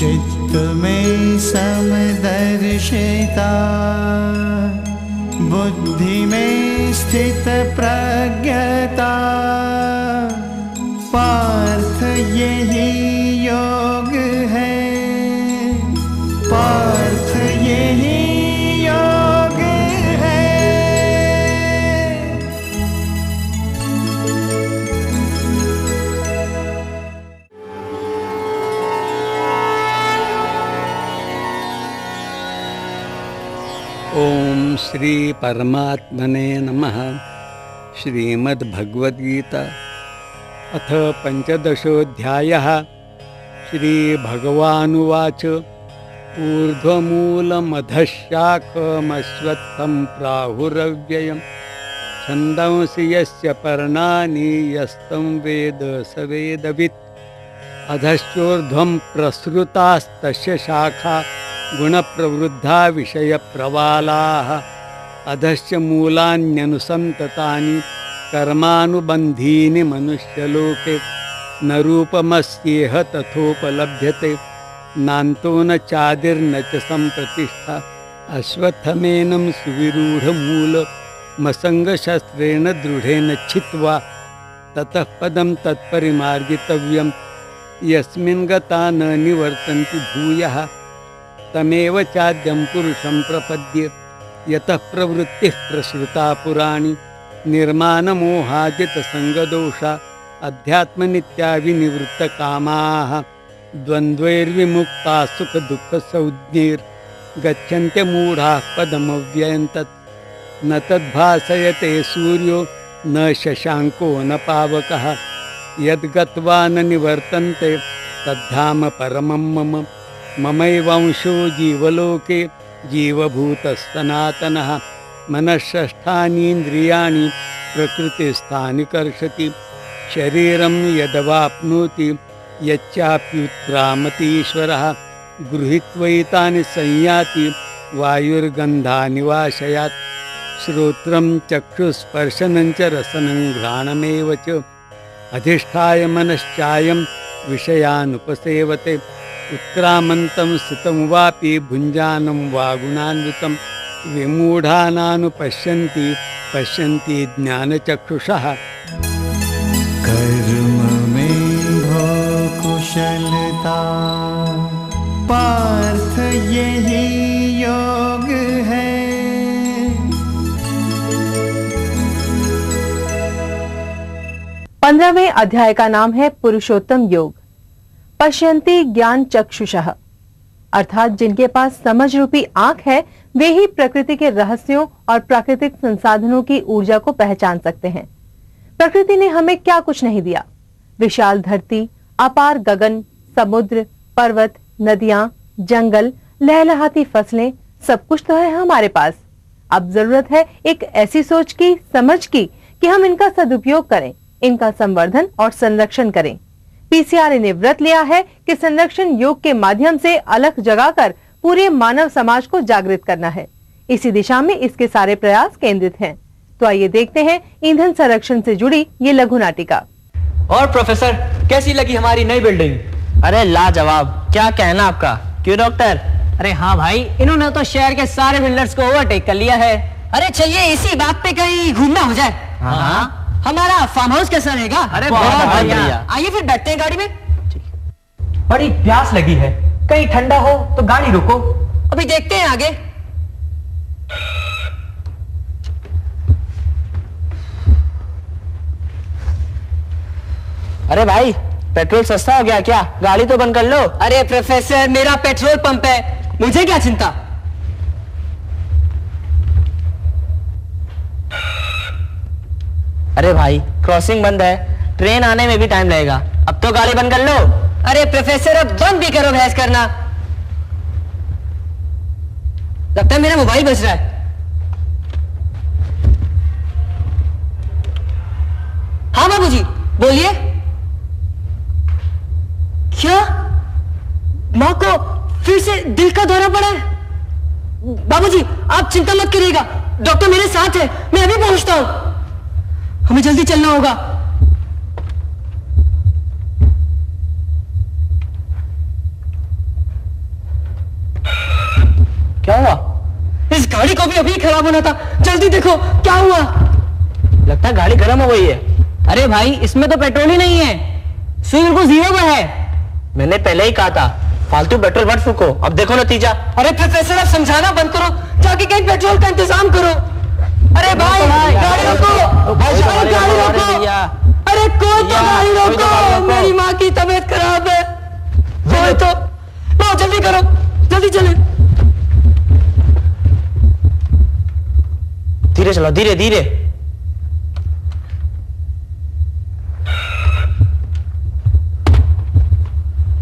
चित्त में समदर्शिता, बुद्धि में स्थित प्रज्ञता, पार्थ यही योग है, पार्थ यही योग है। ओम श्री परमात्मने नमः। श्रीमद्भगवद्गीता अथ पंचदशोऽध्यायः। श्रीभगवानुवाच ऊर्ध्वमूलमधःशाखमश्वत्थं प्राहुरव्ययम् छन्दांसि यस्य पर्णानि यस्तं वेद स वेदवित्। अधश्चोर्ध्वं प्रसृतास्तस्य शाखा गुणप्रवृद्धा विषयप्रवालाः। अधश्च मूलान्यनुसन्ततानि कर्मानुबन्धीनि मनुष्यलोके। न रूपमस्येह तथोपलभ्यते नान्तो न चादिर्न च सम्प्रतिष्ठा। अश्वत्थमेनं सुविरूढमूलमसङ्गशस्त्रेण दृढेन छित्त्वा ततः पदं तत्परिमार्गितव्यं। यस्मिन् गता न निवर्तन्ति भूयः तमेव चाद्यं पुरुषं प्रपद्ये। यतः प्रवृत्तिः प्रसृता पुराणी निर्मानमोहाजितसङ्गदोषा। अध्यात्मनित्या विनिवृत्तकामाः द्वन्द्वैर्विमुक्ताः सुखदुःखसंज्ञैर्गच्छन्त्यमूढाः पदमव्ययं तत्। न तद्भासयते सूर्यो न शशाङ्को न पावकः। यद्गत्वा न निवर्तन्ते तद्धाम परमं मम। ममैवांशो जीवलोके जीवभूतः सनातनः। मनःषष्ठानीन्द्रियाणि प्रकृतिस्थानि कर्षति। शरीरं यदवाप्नोति यच्चाप्युत्क्रामतीश्वरः। गृहीत्वैतानि संयाति वायुर्गन्धानि वाशयात्। श्रोत्रं चक्षुस्पर्शनं च रसनं घ्राणमेव च। अधिष्ठाय मनश्चायं विषयानुपसेवते। उत्क्रामन्तं स्थितं वापि भुञ्जानं वा गुणान्वितं। विमूढानानुपश्यन्ति पश्यन्ति ज्ञानचक्षुषः। कर्म में भो कुशलता, पार्थ यही योग है। 15वें अध्याय का नाम है पुरुषोत्तम योग। पश्यन्ति ज्ञान चक्षुषः, अर्थात जिनके पास समझ रूपी आंख है वे ही प्रकृति के रहस्यों और प्राकृतिक संसाधनों की ऊर्जा को पहचान सकते हैं। प्रकृति ने हमें क्या कुछ नहीं दिया। विशाल धरती, अपार गगन, समुद्र, पर्वत, नदियां, जंगल, लहलहाती फसलें, सब कुछ तो है हमारे पास। अब जरूरत है एक ऐसी सोच की, समझ की कि हम इनका सदुपयोग करें, इनका संवर्धन और संरक्षण करें। पीसीआरए ने व्रत लिया है कि संरक्षण योग के माध्यम से अलख जगाकर पूरे मानव समाज को जागृत करना है। इसी दिशा में इसके सारे प्रयास केंद्रित हैं। तो आइए देखते हैं ईंधन संरक्षण से जुड़ी ये लघु नाटिका। और प्रोफेसर, कैसी लगी हमारी नई बिल्डिंग? अरे लाजवाब, क्या कहना आपका। क्यों डॉक्टर? अरे हाँ भाई, इन्होंने तो शहर के सारे बिल्डर्स को ओवरटेक कर लिया है। अरे चलिए इसी बात पे कहीं घूमना हो जाए। हाँ। हमारा फार्म हाउस कैसा रहेगा? अरे बहुत बढ़िया। आइए फिर बैठते हैं गाड़ी में। बड़ी प्यास लगी है, कहीं ठंडा हो तो गाड़ी रोको। अभी देखते हैं आगे। अरे भाई, पेट्रोल सस्ता हो गया क्या? गाड़ी तो बंद कर लो। अरे प्रोफेसर, मेरा पेट्रोल पंप है, मुझे क्या चिंता। अरे भाई, क्रॉसिंग बंद है, ट्रेन आने में भी टाइम लगेगा। अब तो गाड़ी बंद कर लो। अरे प्रोफेसर, अब बंद भी करो बहस करना। लगता है मेरा मोबाइल बज रहा है। हाँ बाबूजी, बोलिए। क्या माँ को फिर से दिल का दौरा पड़ा है? बाबूजी आप चिंता मत करिएगा, डॉक्टर मेरे साथ है, मैं अभी पहुंचता हूं। हमें जल्दी चलना होगा। भी अभी खराब होना था। जल्दी देखो क्या हुआ। लगता है गाड़ी गर्म हो गई है। अरे भाई इसमें तो पेट्रोल ही नहीं है, सुई बिल्कुल 0 पर है। मैंने पहले ही कहा था फालतू पेट्रोल मत फूको। अब देखो नतीजा। अरे प्रोफेसर आप समझाना बंद करो, जाके कहीं पेट्रोल का इंतजाम करो। अरे भाई गाड़ी रोको, अरे गाड़ी रोको, अरे कोई तो गाड़ी रोको, मेरी माँ की तबीयत खराब है। कोई तो लो, जल्दी करो, जल्दी चले। धीरे चलो, धीरे धीरे।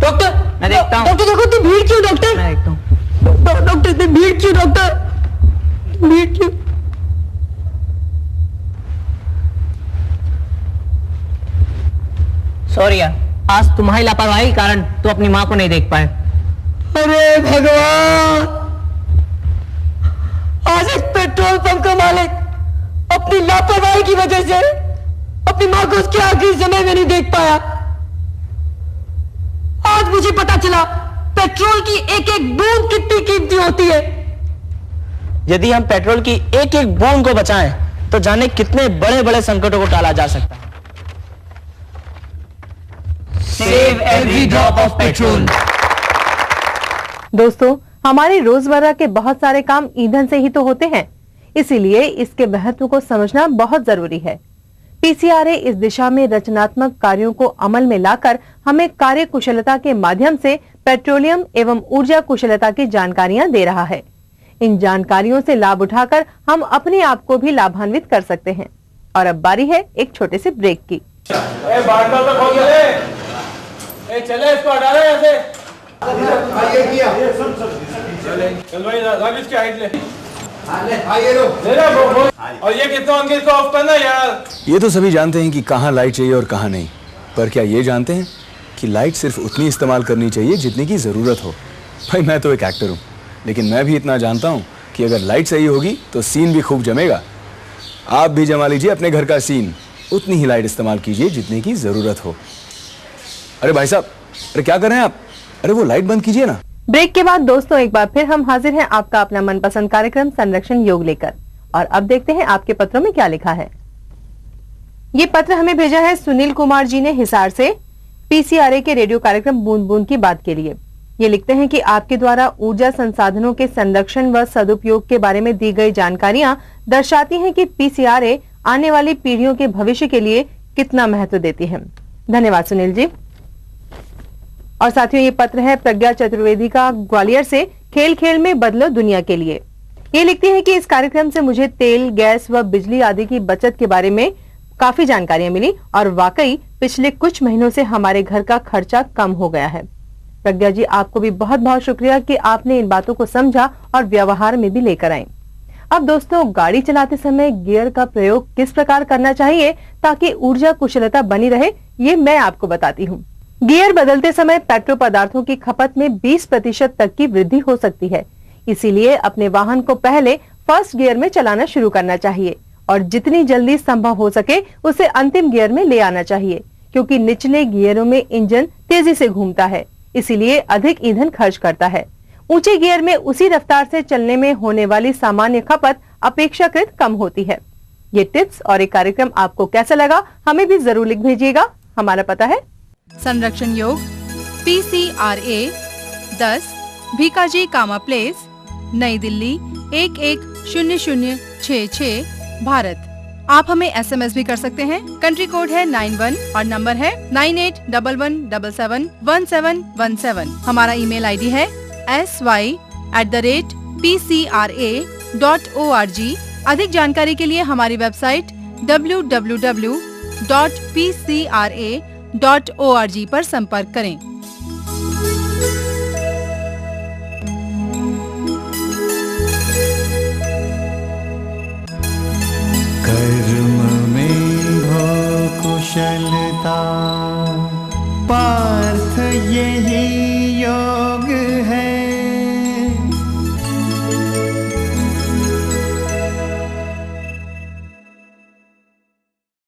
डॉक्टर मैं देखता हूँ। डॉक्टर देखो इतनी भीड़ क्यों डॉक्टर? मैं देखता हूँ। डॉक्टर इतनी भीड़ क्यों डॉक्टर? भीड़ क्यों? सॉरी यार, आज तुम्हारी लापरवाही के कारण तू अपनी माँ को नहीं देख पाए। अरे भगवान, आज एक पेट्रोल पंप का मालिक अपनी लापरवाही की वजह से अपनी माँ को उसके आखिरी समय में नहीं देख पाया। आज मुझे पता चला पेट्रोल की एक एक बूंद कितनी कीमती होती है। यदि हम पेट्रोल की एक एक बूंद को बचाएं तो जाने कितने बड़े बड़े संकटों को टाला जा सकता है। Save every drop of petrol. दोस्तों, हमारे रोजमर्रा के बहुत सारे काम ईंधन से ही तो होते हैं, इसीलिए इसके महत्व को समझना बहुत जरूरी है। पीसीआरए इस दिशा में रचनात्मक कार्यों को अमल में लाकर हमें कार्य कुशलता के माध्यम से पेट्रोलियम एवं ऊर्जा कुशलता की जानकारियां दे रहा है। इन जानकारियों से लाभ उठाकर हम अपने आप को भी लाभान्वित कर सकते हैं। और अब बारी है एक छोटे से ब्रेक की। चले इसको हटा रहे ऐसे। चल भाई राग इसकी हाइट ले। और ये कितना उनके इसको ऑफ करना यार। ये तो सभी जानते हैं कि कहाँ लाइट चाहिए और कहाँ नहीं, पर क्या ये जानते हैं कि लाइट सिर्फ उतनी इस्तेमाल करनी चाहिए जितनी की ज़रूरत हो। भाई मैं तो एक एक्टर हूँ, लेकिन मैं भी इतना जानता हूँ कि अगर लाइट सही होगी तो सीन भी खूब जमेगा। आप भी जमा लीजिए अपने घर का सीन, उतनी ही लाइट इस्तेमाल कीजिए जितनी की ज़रूरत हो। अरे भाई साहब, अरे क्या कर रहे हैं आप? अरे वो लाइट बंद कीजिए ना। ब्रेक के बाद दोस्तों एक बार फिर हम हाजिर हैं आपका अपना मनपसंद कार्यक्रम संरक्षण योग लेकर। और अब देखते हैं आपके पत्रों में क्या लिखा है। ये पत्र हमें भेजा है सुनील कुमार जी ने हिसार से, पीसीआरए के रेडियो कार्यक्रम बूंद बूंद की बात के लिए। ये लिखते हैं कि आपके द्वारा ऊर्जा संसाधनों के संरक्षण व सदुपयोग के बारे में दी गई जानकारियां दर्शाती हैं कि पीसीआरए आने वाली पीढ़ियों के भविष्य के लिए कितना महत्व देती है। धन्यवाद सुनील जी। और साथियों ये पत्र है प्रज्ञा चतुर्वेदी का ग्वालियर से, खेल खेल में बदलो दुनिया के लिए। ये लिखती है कि इस कार्यक्रम से मुझे तेल, गैस व बिजली आदि की बचत के बारे में काफी जानकारियां मिली और वाकई पिछले कुछ महीनों से हमारे घर का खर्चा कम हो गया है। प्रज्ञा जी, आपको भी बहुत बहुत शुक्रिया कि आपने इन बातों को समझा और व्यवहार में भी लेकर आए। अब दोस्तों, गाड़ी चलाते समय गियर का प्रयोग किस प्रकार करना चाहिए ताकि ऊर्जा कुशलता बनी रहे, ये मैं आपको बताती हूँ। गियर बदलते समय पेट्रोल पदार्थों की खपत में 20% तक की वृद्धि हो सकती है। इसीलिए अपने वाहन को पहले फर्स्ट गियर में चलाना शुरू करना चाहिए और जितनी जल्दी संभव हो सके उसे अंतिम गियर में ले आना चाहिए, क्योंकि निचले गियरों में इंजन तेजी से घूमता है, इसीलिए अधिक ईंधन खर्च करता है। ऊंचे गियर में उसी रफ्तार से चलने में होने वाली सामान्य खपत अपेक्षाकृत कम होती है। ये टिप्स और एक कार्यक्रम आपको कैसा लगा हमें भी जरूर लिख भेजिएगा। हमारा पता है संरक्षण योग, पीसीआरए 10, भीकाजी कामा प्लेस, नई दिल्ली 110066, भारत। आप हमें एसएमएस भी कर सकते हैं। कंट्री कोड है 91 और नंबर है 9811771717। हमारा ईमेल आईडी है sy@pcra.org। अधिक जानकारी के लिए हमारी वेबसाइट www.pcra.org पर संपर्क करें। कर्म में हो कुशलता, पार्थ यही